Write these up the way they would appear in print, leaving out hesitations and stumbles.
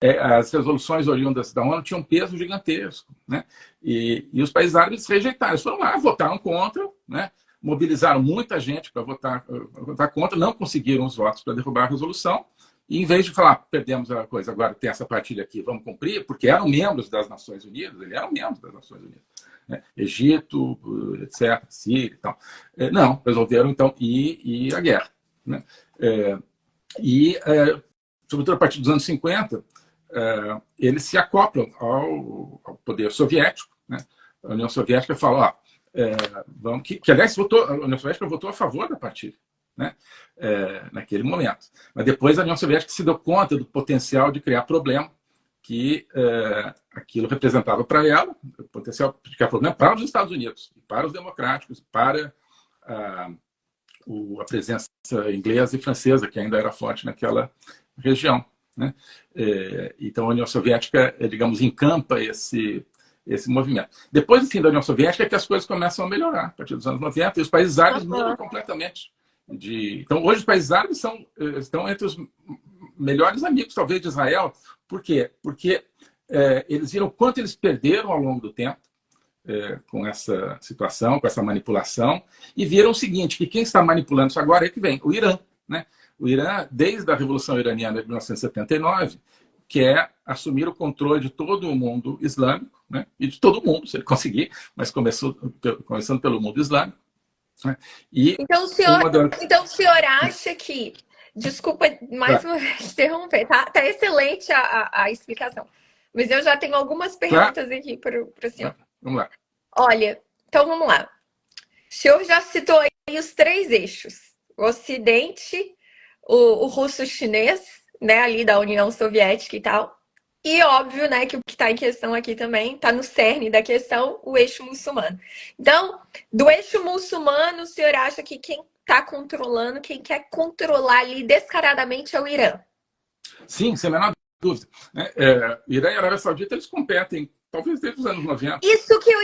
as resoluções oriundas da ONU tinham um peso gigantesco, né? E os países árabes rejeitaram. Eles foram lá, votaram contra, né? Mobilizaram muita gente para votar contra, não conseguiram os votos para derrubar a resolução, e em vez de falar, perdemos a coisa, agora tem essa partilha aqui, vamos cumprir, porque eram membros das Nações Unidas, eles eram membros das Nações Unidas, né? Egito, etc., Síria e tal. Não, resolveram, então, ir à guerra, né? Sobretudo a partir dos anos 50, eles se acoplam ao poder soviético, né? A União Soviética fala, aliás, a União Soviética votou a favor da partilha, né? Naquele momento. Mas depois a União Soviética se deu conta do potencial de criar problema que aquilo representava para ela, o potencial de criar problema para os Estados Unidos, para os democráticos, para a presença inglesa e francesa, que ainda era forte naquela região, né? Então a União Soviética, digamos, encampa esse movimento. Depois do fim da União Soviética é que as coisas começam a melhorar, a partir dos anos 90, e os países árabes mudam completamente. Então, hoje os países árabes estão entre os melhores amigos, talvez, de Israel. Por quê? Porque eles viram quanto eles perderam ao longo do tempo com essa situação, com essa manipulação, e viram o seguinte, que quem está manipulando isso agora é que vem, o Irã, né? O Irã, desde a Revolução Iraniana de 1979, quer assumir o controle de todo o mundo islâmico, né? E de todo o mundo, se ele conseguir, mas começando pelo mundo islâmico, né? Então, o senhor acha que... Desculpa mais uma vez interromper, tá excelente a explicação. Mas eu já tenho algumas perguntas aqui para o senhor. Vamos lá. Olha, então vamos lá. O senhor já citou aí os 3 eixos. O Ocidente, o russo-chinês, né, ali da União Soviética e tal. E óbvio, né, que o que está em questão aqui também, está no cerne da questão, o eixo muçulmano. Então, do eixo muçulmano, o senhor acha que quem está controlando, quem quer controlar ali descaradamente é o Irã? Sim, sem a menor dúvida. Irã e Arábia Saudita, eles competem, talvez desde os anos 90. Isso que eu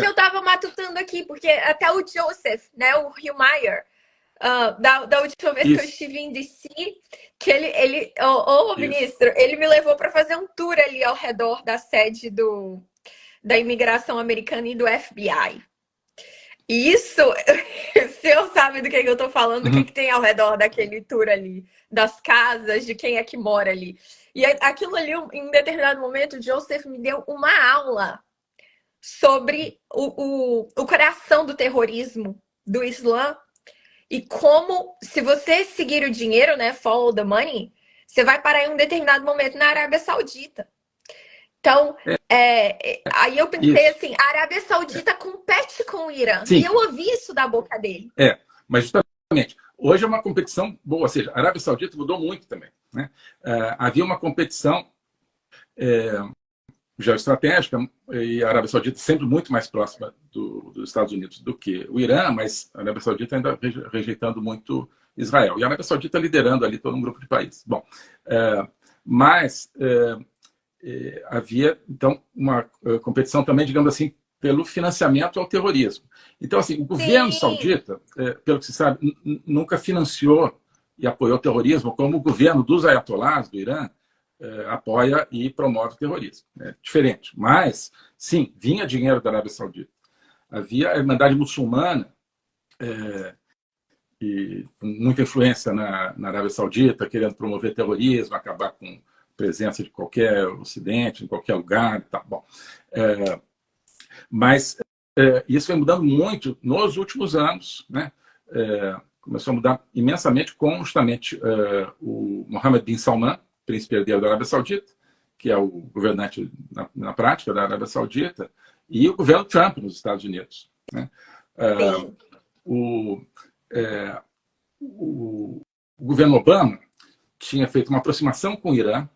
estava matutando aqui, porque até o Joseph, né, o Hillmeyer, da última vez que eu estive em DC, que ministro, ele me levou para fazer um tour ali ao redor da sede da imigração americana e do FBI. E isso, o senhor sabe do que eu estou falando, o que tem ao redor daquele tour ali, das casas, de quem é que mora ali. E aquilo ali, em um determinado momento, o Joseph me deu uma aula sobre o coração do terrorismo do Islã. E como, se você seguir o dinheiro, né, follow the money, você vai parar em um determinado momento na Arábia Saudita. Então, aí eu pensei assim, a Arábia Saudita compete com o Irã. Sim. E eu ouvi isso da boca dele. Mas justamente, hoje é uma competição boa, ou seja, a Arábia Saudita mudou muito também, né? Havia uma competição geoestratégica, e a Arábia Saudita sempre muito mais próxima dos Estados Unidos do que o Irã, mas a Arábia Saudita ainda rejeitando muito Israel. E a Arábia Saudita liderando ali todo um grupo de países. Bom, havia, então, uma competição também, digamos assim, pelo financiamento ao terrorismo. Então, assim, o governo saudita, pelo que se sabe, nunca financiou e apoiou o terrorismo como o governo dos ayatolás do Irã apoia e promove o terrorismo. É diferente. Mas, sim, vinha dinheiro da Arábia Saudita. Havia a Irmandade Muçulmana, e muita influência na Arábia Saudita, querendo promover terrorismo, acabar com presença de qualquer ocidente, em qualquer lugar. Tá bom. Mas isso vem mudando muito nos últimos anos, né? Começou a mudar imensamente com justamente o Mohammed bin Salman, príncipe herdeiro da Arábia Saudita, que é o governante na prática da Arábia Saudita, e o governo Trump nos Estados Unidos, né? O governo Obama tinha feito uma aproximação com o Irã,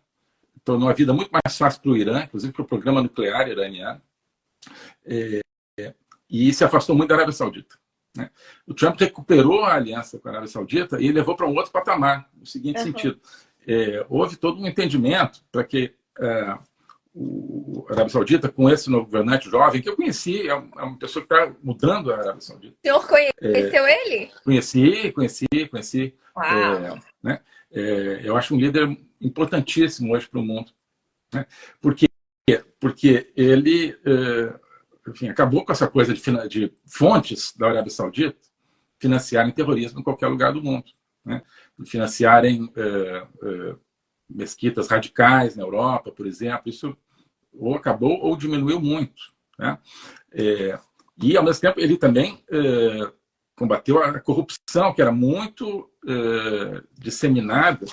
tornou a vida muito mais fácil para o Irã, inclusive para o programa nuclear iraniano, e se afastou muito da Arábia Saudita, né? O Trump recuperou a aliança com a Arábia Saudita e levou para um outro patamar, no seguinte sentido. Houve todo um entendimento para que a Arábia Saudita, com esse novo governante jovem, que eu conheci, é uma pessoa que está mudando a Arábia Saudita. O senhor conheceu ele? Conheci. Uau. Né? Eu acho um líder importantíssimo hoje para o mundo. Né? Porque ele enfim, acabou com essa coisa de fontes da Arábia Saudita financiarem terrorismo em qualquer lugar do mundo. Né? Financiarem mesquitas radicais na Europa, por exemplo. Isso ou acabou ou diminuiu muito. Né? E, ao mesmo tempo, ele também combateu a corrupção, que era muito disseminada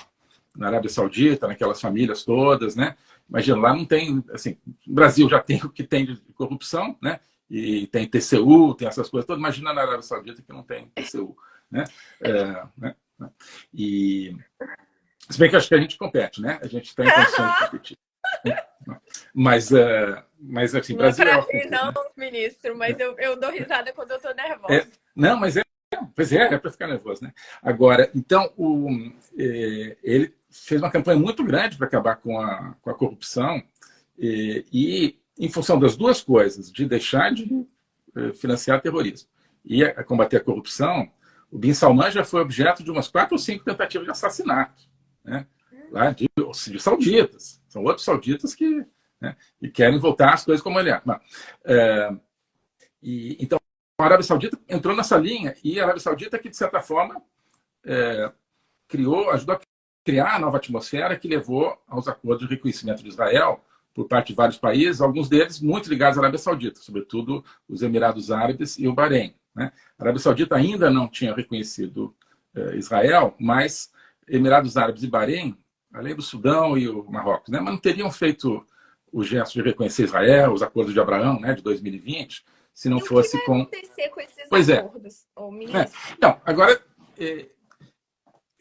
na Arábia Saudita, naquelas famílias todas. Né? Imagina, lá não tem... Assim, o Brasil já tem o que tem de corrupção, né? E tem TCU, tem essas coisas todas. Imagina na Arábia Saudita que não tem TCU. Né? Né? E... Se bem que acho que a gente compete, né? A gente está em condições de competir. Mas assim, Brasil não é não, né? Ministro, mas eu dou risada quando eu estou nervosa. Não, mas pois é para ficar nervoso, né? Agora, então, ele fez uma campanha muito grande para acabar com a corrupção e em função das duas coisas, de deixar de financiar terrorismo e combater a corrupção, o Bin Salman já foi objeto de umas 4 ou 5 tentativas de assassinato. Né? Lá de sauditas. São outros sauditas que, né, que querem voltar às coisas como ele é. Então, a Arábia Saudita entrou nessa linha, e a Arábia Saudita que, de certa forma, ajudou a criar a nova atmosfera que levou aos acordos de reconhecimento de Israel por parte de vários países, alguns deles muito ligados à Arábia Saudita, sobretudo os Emirados Árabes e o Bahrein. Né? A Arábia Saudita ainda não tinha reconhecido Israel, mas Emirados Árabes e Bahrein, além do Sudão e o Marrocos, né, mas não teriam feito o gesto de reconhecer Israel, os acordos de Abraão, né, de 2020, se não fosse com... O que vai acontecer com esses acordos? Não, agora,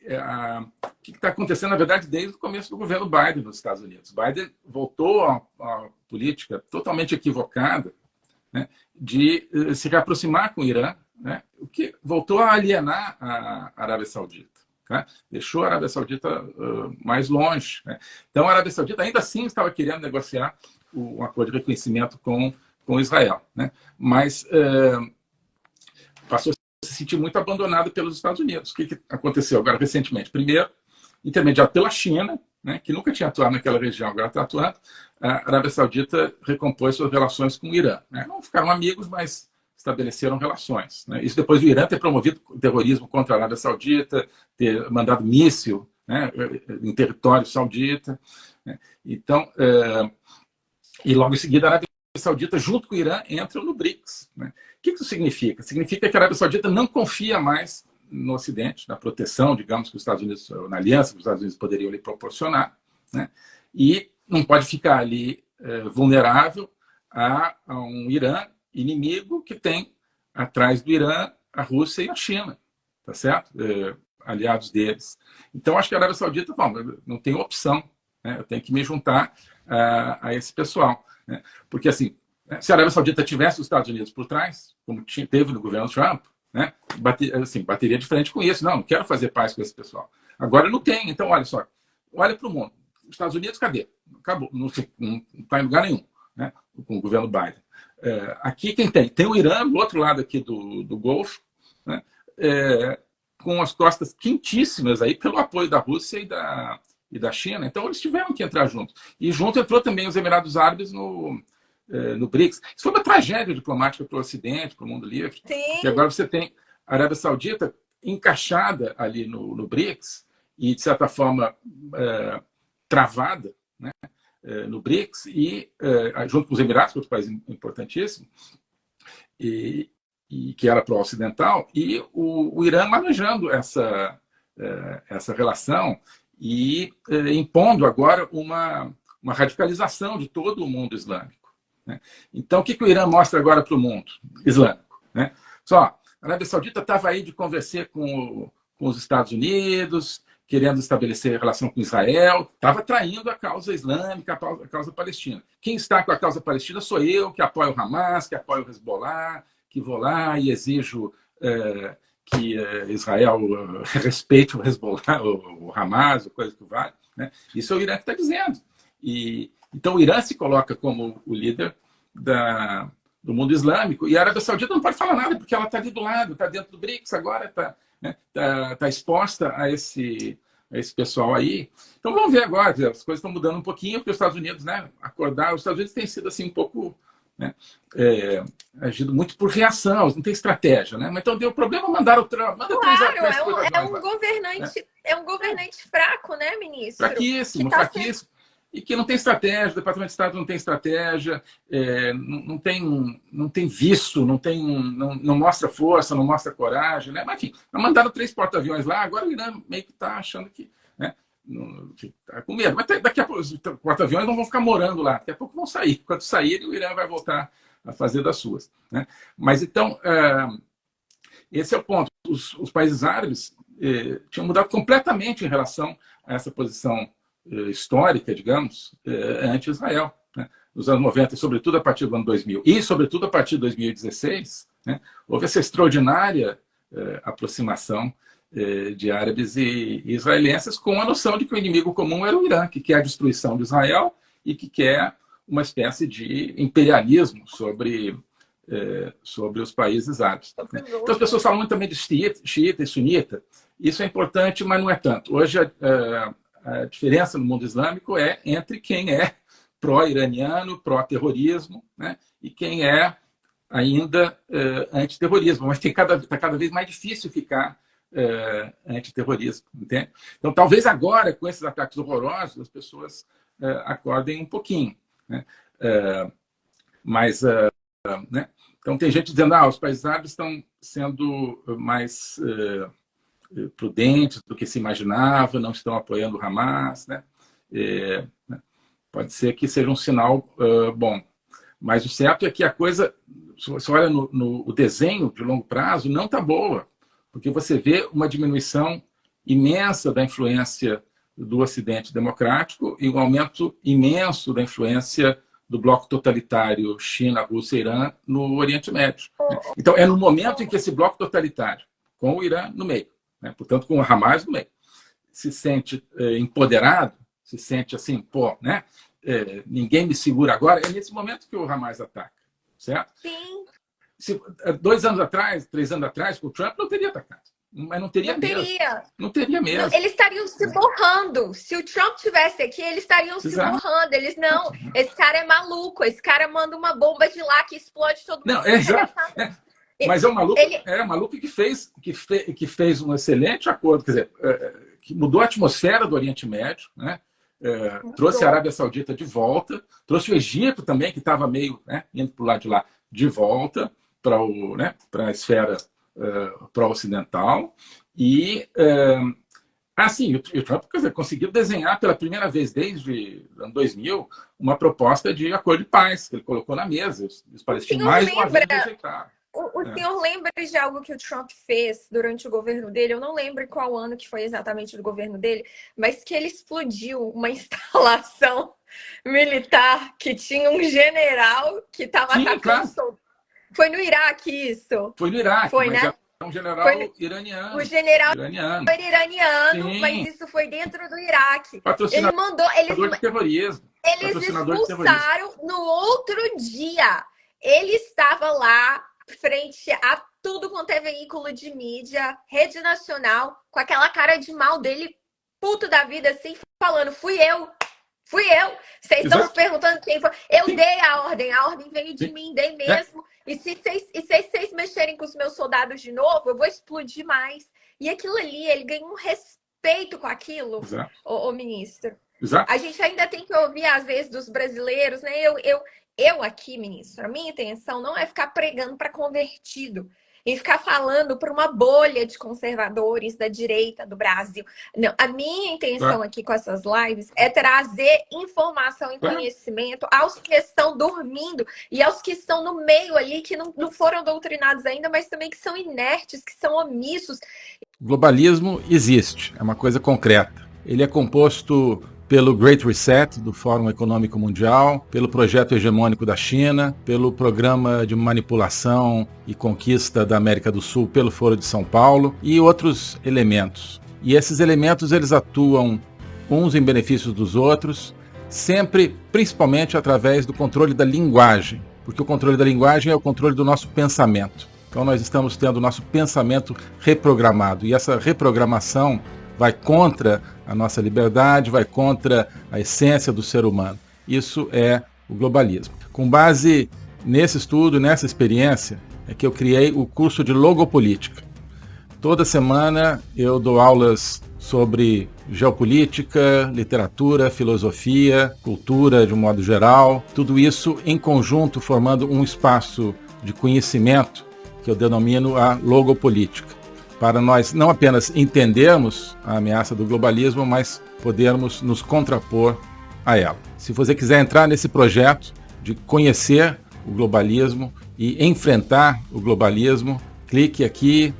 o que está acontecendo, na verdade, desde o começo do governo Biden nos Estados Unidos. Biden voltou a uma política totalmente equivocada, né, de se reaproximar com o Irã, né, o que voltou a alienar a Arábia Saudita. Né? Deixou a Arábia Saudita mais longe. Né? Então, a Arábia Saudita ainda assim estava querendo negociar um acordo de reconhecimento com Israel. Né? Mas passou a se sentir muito abandonado pelos Estados Unidos. O que aconteceu agora recentemente? Primeiro, intermediado pela China, né, que nunca tinha atuado naquela região, agora está atuando, a Arábia Saudita recompôs suas relações com o Irã. Né? Não ficaram amigos, mas estabeleceram relações. Né? Isso depois do Irã ter promovido terrorismo contra a Arábia Saudita, ter mandado míssil, né, em território saudita. Né? Então, e logo em seguida a Arábia Saudita, junto com o Irã, entram no BRICS. Né? O que isso significa? Significa que a Arábia Saudita não confia mais no Ocidente, na proteção, digamos, que os Estados Unidos, na aliança que os Estados Unidos poderiam lhe proporcionar, né? E não pode ficar ali vulnerável a um Irã inimigo que tem atrás do Irã a Rússia e a China, tá certo? Aliados deles. Então, acho que a Arábia Saudita, não tem opção, né? Eu tenho que me juntar a esse pessoal. Né? Porque, assim, se a Arábia Saudita tivesse os Estados Unidos por trás, como teve no governo Trump, né? Bateria de frente com isso. Não quero fazer paz com esse pessoal. Agora não tem. Então, olha só, olha para o mundo. Os Estados Unidos, cadê? Acabou. Não está em lugar nenhum, né? Com o governo Biden. Aqui quem tem? Tem o Irã, do outro lado aqui do Golfo, né? Com as costas quentíssimas aí pelo apoio da Rússia e da China. Então, eles tiveram que entrar juntos. E junto entrou também os Emirados Árabes no BRICS. Isso foi uma tragédia diplomática para o Ocidente, para o mundo livre. Sim. Que agora você tem a Arábia Saudita encaixada ali no BRICS e, de certa forma, travada, né, no BRICS, e junto com os Emirados, outro país importantíssimo, e que era pró-ocidental, e o Irã manejando essa relação e impondo agora uma radicalização de todo o mundo islâmico. Né? Então, o que o Irã mostra agora para o mundo islâmico? Né? Só, a Arábia Saudita estava aí de conversar com os Estados Unidos, querendo estabelecer relação com Israel, estava traindo a causa islâmica, a causa palestina. Quem está com a causa palestina sou eu, que apoio o Hamas, que apoio o Hezbollah, que vou lá e exijo que Israel respeite o Hezbollah, o Hamas, coisa que vale. Né? Isso é o Irã que está dizendo. Então, o Irã se coloca como o líder do mundo islâmico, e a Arábia Saudita não pode falar nada, porque ela está ali do lado, está dentro do BRICS agora, está exposta a esse esse pessoal aí. Então vamos ver agora, as coisas estão mudando um pouquinho, porque os Estados Unidos, né, os Estados Unidos têm sido assim um pouco, né, agido muito por reação, não tem estratégia, né? Mas então deu problema, mandaram o Trump, manda é um governante fraco, né, ministro? Fraquíssimo, fraquíssimo. E que não tem estratégia, o Departamento de Estado não tem estratégia, não tem visto, não mostra força, não mostra coragem, né? Mas, enfim, mandaram 3 porta-aviões lá, agora o Irã meio que está achando que, né, está com medo. Mas daqui a pouco os porta-aviões não vão ficar morando lá, daqui a pouco vão sair. Quando saírem, o Irã vai voltar a fazer das suas, né? Mas então, esse é o ponto. Os países árabes tinham mudado completamente em relação a essa posição histórica, digamos, anti-Israel, né? Nos anos 90, e sobretudo a partir do ano 2000, e sobretudo a partir de 2016, né, houve essa extraordinária aproximação de árabes e israelenses com a noção de que o inimigo comum era o Irã, que quer a destruição de Israel e que quer uma espécie de imperialismo sobre os países árabes, né? Então as pessoas falam muito também de xiita e sunita. Isso é importante, mas não é tanto. Hoje a diferença no mundo islâmico é entre quem é pró-iraniano, pró-terrorismo, né, e quem é ainda antiterrorismo. Mas está cada vez mais difícil ficar antiterrorismo, entende? Então, talvez agora, com esses ataques horrorosos, as pessoas acordem um pouquinho, né? Né? Então, tem gente dizendo que os países árabes estão sendo mais prudentes do que se imaginava, não estão apoiando o Hamas, né? Pode ser que seja um sinal bom. Mas o certo é que a coisa, se você olha no desenho de longo prazo, não está boa, porque você vê uma diminuição imensa da influência do Ocidente democrático e um aumento imenso da influência do bloco totalitário China, Rússia e Irã no Oriente Médio, né? Então, é no momento em que esse bloco totalitário, com o Irã no meio, né, portanto, com o Hamas no meio, se sente empoderado, se sente assim, pô, né? Ninguém me segura agora, é nesse momento que o Hamas ataca, certo? Sim. 2 anos atrás, 3 anos atrás, com o Trump, não teria atacado. Mas não teria mesmo. Não teria mesmo. Eles estariam se borrando. Se o Trump estivesse aqui, eles estariam se borrando. Eles, não, esse cara é maluco, esse cara manda uma bomba de lá que explode todo mundo. Não, exato. Mas é um maluco, um maluco que fez um excelente acordo, quer dizer, que mudou a atmosfera do Oriente Médio, né? Trouxe a Arábia Saudita de volta, trouxe o Egito também, que estava meio, né, indo para o lado de lá, de volta para a esfera pró-ocidental. E, assim, o Trump, quer dizer, conseguiu desenhar pela primeira vez desde o ano 2000 uma proposta de acordo de paz, que ele colocou na mesa. Os palestinos mais uma vez rejeitaram. O senhor lembra de algo que o Trump fez durante o governo dele? Eu não lembro qual ano que foi exatamente do governo dele, mas que ele explodiu uma instalação militar que tinha um general que estava atacando. Claro. Foi no Iraque isso? Foi no Iraque, foi, né? Um general iraniano. O general era iraniano, mas isso foi dentro do Iraque. Ele mandou... de terrorismo. Eles expulsaram no outro dia. Ele estava lá frente a tudo quanto é veículo de mídia, rede nacional, com aquela cara de mal dele, puto da vida, assim, falando, fui eu. Vocês estão se perguntando quem foi. Eu dei a ordem veio de mim, dei mesmo. E se vocês mexerem com os meus soldados de novo, eu vou explodir mais. E aquilo ali, ele ganhou um respeito com aquilo, o ministro. Exato. A gente ainda tem que ouvir, às vezes, dos brasileiros, né? Eu aqui, ministro, a minha intenção não é ficar pregando para convertido e ficar falando para uma bolha de conservadores da direita do Brasil. Não, a minha intenção aqui com essas lives é trazer informação e conhecimento aos que estão dormindo e aos que estão no meio ali, que não foram doutrinados ainda, mas também que são inertes, que são omissos. O globalismo existe, é uma coisa concreta. Ele é composto pelo Great Reset do Fórum Econômico Mundial, pelo projeto hegemônico da China, pelo programa de manipulação e conquista da América do Sul pelo Foro de São Paulo e outros elementos. E esses elementos eles atuam uns em benefício dos outros, sempre, principalmente através do controle da linguagem, porque o controle da linguagem é o controle do nosso pensamento. Então nós estamos tendo o nosso pensamento reprogramado e essa reprogramação vai contra a nossa liberdade, vai contra a essência do ser humano. Isso é o globalismo. Com base nesse estudo, nessa experiência, é que eu criei o curso de Logopolítica. Toda semana eu dou aulas sobre geopolítica, literatura, filosofia, cultura de um modo geral, tudo isso em conjunto formando um espaço de conhecimento que eu denomino a logopolítica, para nós não apenas entendermos a ameaça do globalismo, mas podermos nos contrapor a ela. Se você quiser entrar nesse projeto de conhecer o globalismo e enfrentar o globalismo, clique aqui